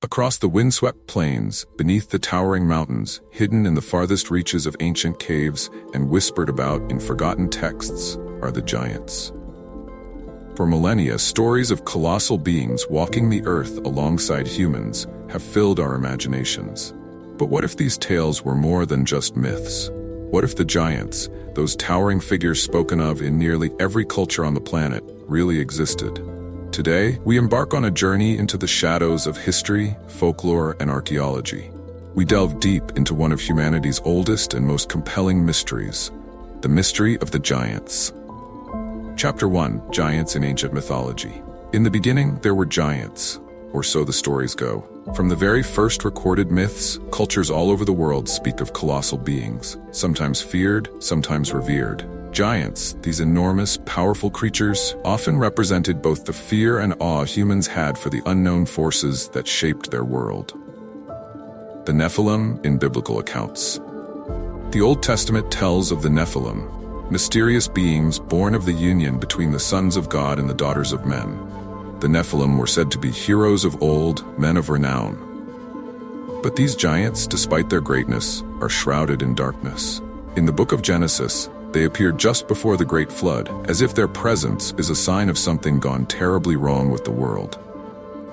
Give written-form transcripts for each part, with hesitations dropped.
Across the windswept plains, beneath the towering mountains, hidden in the farthest reaches of ancient caves and whispered about in forgotten texts, are the giants. For millennia, stories of colossal beings walking the earth alongside humans have filled our imaginations. But what if these tales were more than just myths? What if the giants, those towering figures spoken of in nearly every culture on the planet, really existed? Today, we embark on a journey into the shadows of history, folklore, and archaeology. We delve deep into one of humanity's oldest and most compelling mysteries, the mystery of the giants. Chapter 1: Giants in Ancient Mythology. In the beginning, there were giants, or so the stories go. From the very first recorded myths, cultures all over the world speak of colossal beings, sometimes feared, sometimes revered. Giants, these enormous, powerful creatures, often represented both the fear and awe humans had for the unknown forces that shaped their world. The Nephilim in biblical accounts. The Old Testament tells of the Nephilim, mysterious beings born of the union between the sons of God and the daughters of men. The Nephilim were said to be heroes of old, men of renown. But these giants, despite their greatness, are shrouded in darkness. In the book of Genesis, they appeared just before the Great Flood, as if their presence is a sign of something gone terribly wrong with the world.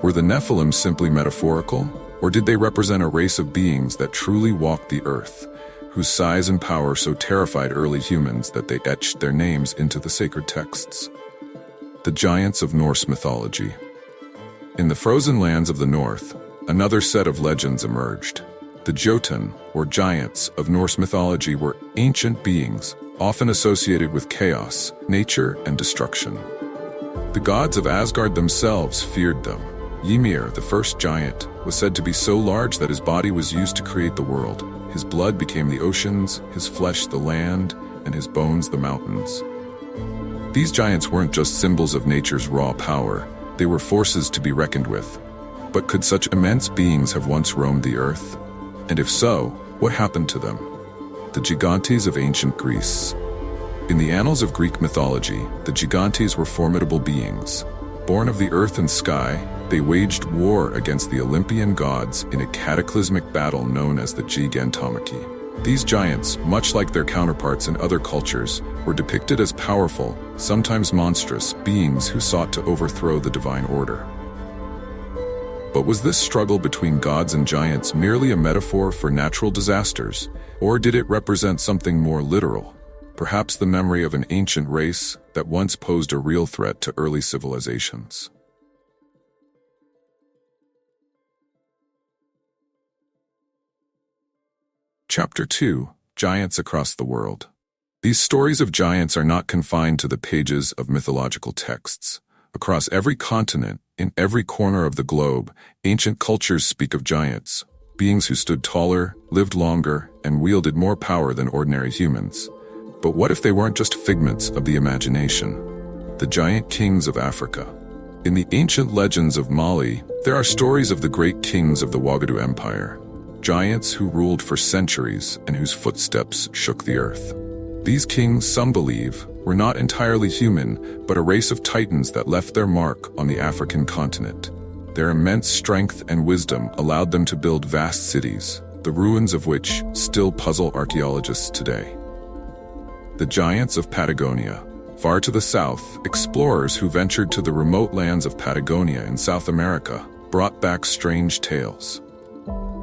Were the Nephilim simply metaphorical, or did they represent a race of beings that truly walked the earth, whose size and power so terrified early humans that they etched their names into the sacred texts? The giants of Norse mythology. In the frozen lands of the north, another set of legends emerged. The Jotun, or giants, of Norse mythology were ancient beings, often associated with chaos, nature, and destruction. The gods of Asgard themselves feared them. Ymir, the first giant, was said to be so large that his body was used to create the world. His blood became the oceans, his flesh the land, and his bones the mountains. These giants weren't just symbols of nature's raw power, they were forces to be reckoned with. But could such immense beings have once roamed the earth? And if so, what happened to them? The Gigantes of ancient Greece. In the annals of Greek mythology, the Gigantes were formidable beings. Born of the earth and sky, they waged war against the Olympian gods in a cataclysmic battle known as the Gigantomachy. These giants, much like their counterparts in other cultures, were depicted as powerful, sometimes monstrous, beings who sought to overthrow the divine order. But was this struggle between gods and giants merely a metaphor for natural disasters, or did it represent something more literal? Perhaps the memory of an ancient race that once posed a real threat to early civilizations. Chapter 2: Giants Across the World. These stories of giants are not confined to the pages of mythological texts. Across every continent, in every corner of the globe, ancient cultures speak of giants, beings who stood taller, lived longer, and wielded more power than ordinary humans. But what if they weren't just figments of the imagination? The giant kings of Africa. In the ancient legends of Mali, there are stories of the great kings of the Ouagadougou Empire, giants who ruled for centuries and whose footsteps shook the earth. These kings, some believe, were not entirely human, but a race of titans that left their mark on the African continent. Their immense strength and wisdom allowed them to build vast cities, the ruins of which still puzzle archaeologists today. The giants of Patagonia. Far to the south, explorers who ventured to the remote lands of Patagonia in South America brought back strange tales.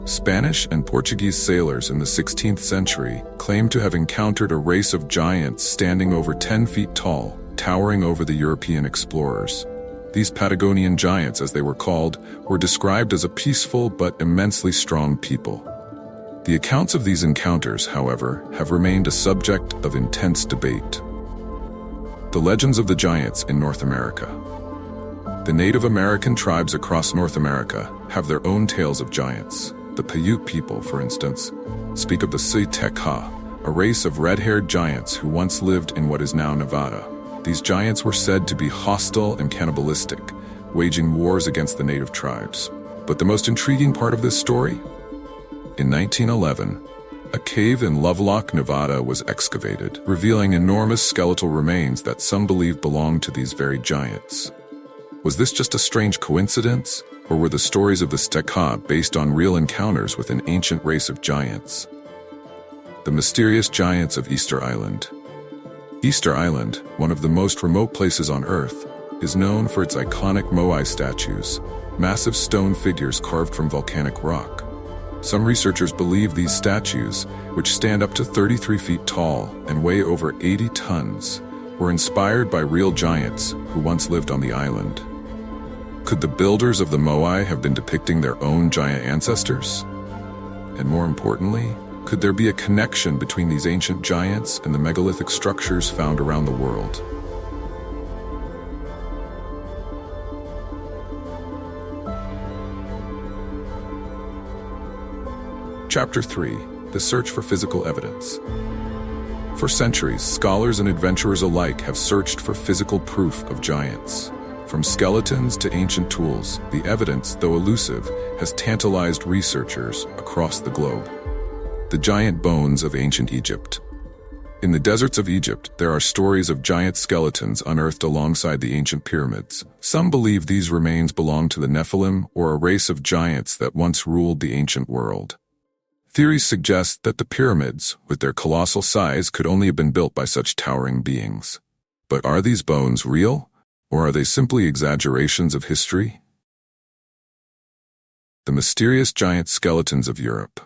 Spanish and Portuguese sailors in the 16th century claimed to have encountered a race of giants standing over 10 feet tall, towering over the European explorers. These Patagonian giants, as they were called, were described as a peaceful but immensely strong people. The accounts of these encounters, however, have remained a subject of intense debate. The legends of the giants in North America. The Native American tribes across North America have their own tales of giants. The Paiute people, for instance, speak of the Sitekha, a race of red-haired giants who once lived in what is now Nevada. These giants were said to be hostile and cannibalistic, waging wars against the native tribes. But the most intriguing part of this story? In 1911, a cave in Lovelock, Nevada was excavated, revealing enormous skeletal remains that some believe belonged to these very giants. Was this just a strange coincidence, Or were the stories of the Steka based on real encounters with an ancient race of giants? The mysterious giants of Easter Island. Easter Island, one of the most remote places on Earth, is known for its iconic moai statues, massive stone figures carved from volcanic rock. Some researchers believe these statues, which stand up to 33 feet tall and weigh over 80 tons, were inspired by real giants who once lived on the island. Could the builders of the moai have been depicting their own giant ancestors? And more importantly, could there be a connection between these ancient giants and the megalithic structures found around the world? Chapter 3. The Search for Physical Evidence. For centuries, scholars and adventurers alike have searched for physical proof of giants. From skeletons to ancient tools, the evidence, though elusive, has tantalized researchers across the globe. The giant bones of ancient Egypt. In the deserts of Egypt, there are stories of giant skeletons unearthed alongside the ancient pyramids. Some believe these remains belong to the Nephilim or a race of giants that once ruled the ancient world. Theories suggest that the pyramids, with their colossal size, could only have been built by such towering beings. But are these bones real, or are they simply exaggerations of history? The mysterious giant skeletons of Europe.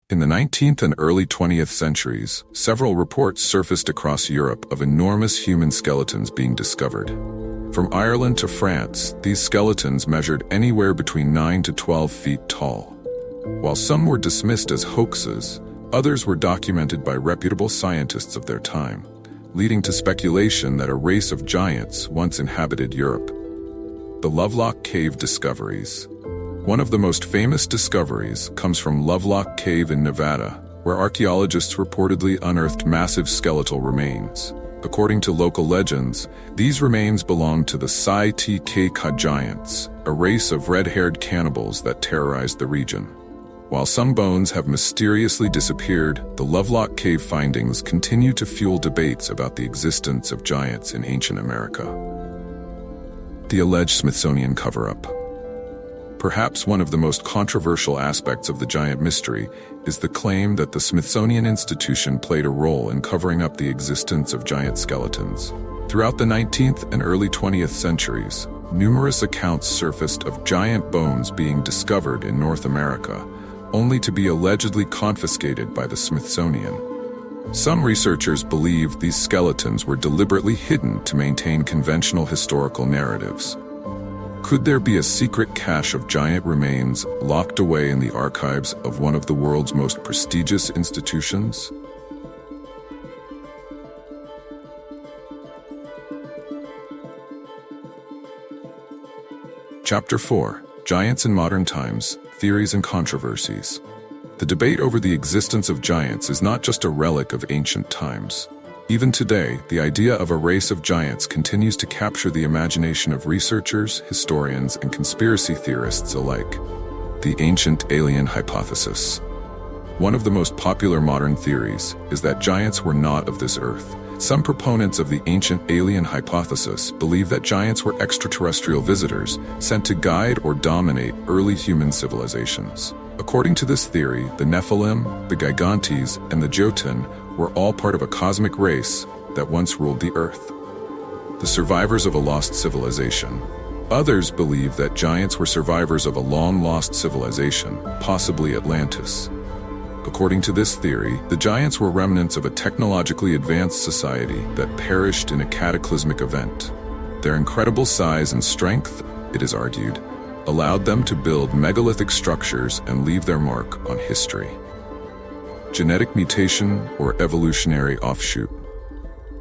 In the 19th and early 20th centuries, several reports surfaced across Europe of enormous human skeletons being discovered. From Ireland to France, these skeletons measured anywhere between 9 to 12 feet tall. While some were dismissed as hoaxes, others were documented by reputable scientists of their time, leading to speculation that a race of giants once inhabited Europe. The Lovelock Cave discoveries. One of the most famous discoveries comes from Lovelock Cave in Nevada, where archaeologists reportedly unearthed massive skeletal remains. According to local legends, these remains belonged to the Sai-T-K-Ka giants, a race of red-haired cannibals that terrorized the region. While some bones have mysteriously disappeared, the Lovelock Cave findings continue to fuel debates about the existence of giants in ancient America. The alleged Smithsonian cover-up. Perhaps one of the most controversial aspects of the giant mystery is the claim that the Smithsonian Institution played a role in covering up the existence of giant skeletons. Throughout the 19th and early 20th centuries, numerous accounts surfaced of giant bones being discovered in North America, only to be allegedly confiscated by the Smithsonian. Some researchers believe these skeletons were deliberately hidden to maintain conventional historical narratives. Could there be a secret cache of giant remains locked away in the archives of one of the world's most prestigious institutions? Chapter 4. Giants in Modern Times, Theories and Controversies. The debate over the existence of giants is not just a relic of ancient times. Even today, the idea of a race of giants continues to capture the imagination of researchers, historians, and conspiracy theorists alike. The ancient alien hypothesis. One of the most popular modern theories is that giants were not of this earth. Some proponents of the ancient alien hypothesis believe that giants were extraterrestrial visitors sent to guide or dominate early human civilizations. According to this theory, the Nephilim, the Gigantes, and the Jotun were all part of a cosmic race that once ruled the earth. The survivors of a lost civilization. Others believe that giants were survivors of a long-lost civilization, possibly Atlantis. According to this theory, the giants were remnants of a technologically advanced society that perished in a cataclysmic event. Their incredible size and strength, it is argued, allowed them to build megalithic structures and leave their mark on history. Genetic mutation or evolutionary offshoot.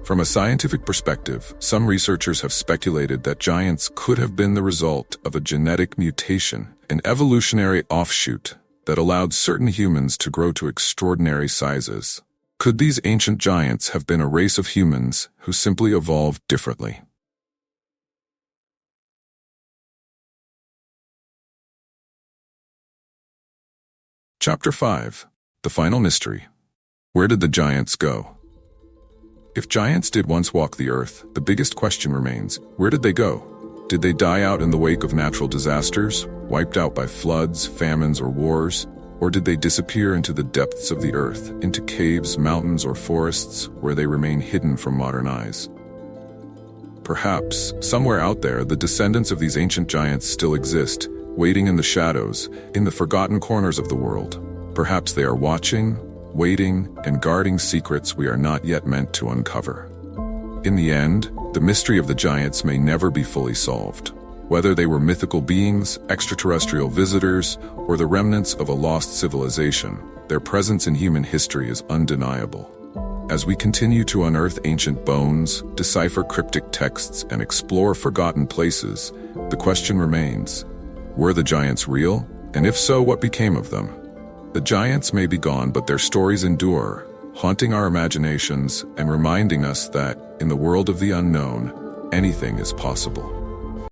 From a scientific perspective, some researchers have speculated that giants could have been the result of a genetic mutation, an evolutionary offshoot that allowed certain humans to grow to extraordinary sizes. Could these ancient giants have been a race of humans who simply evolved differently? Chapter 5. The Final Mystery. Where did the giants go? If giants did once walk the earth, the biggest question remains, where did they go? Did they die out in the wake of natural disasters, wiped out by floods, famines, or wars? Or did they disappear into the depths of the earth, into caves, mountains, or forests, where they remain hidden from modern eyes? Perhaps, somewhere out there, the descendants of these ancient giants still exist, waiting in the shadows, in the forgotten corners of the world. Perhaps they are watching, waiting, and guarding secrets we are not yet meant to uncover. In the end, the mystery of the giants may never be fully solved. Whether they were mythical beings, extraterrestrial visitors, or the remnants of a lost civilization, their presence in human history is undeniable. As we continue to unearth ancient bones, decipher cryptic texts, and explore forgotten places, the question remains: were the giants real? And if so, what became of them? The giants may be gone, but their stories endure, haunting our imaginations and reminding us that, in the world of the unknown, anything is possible.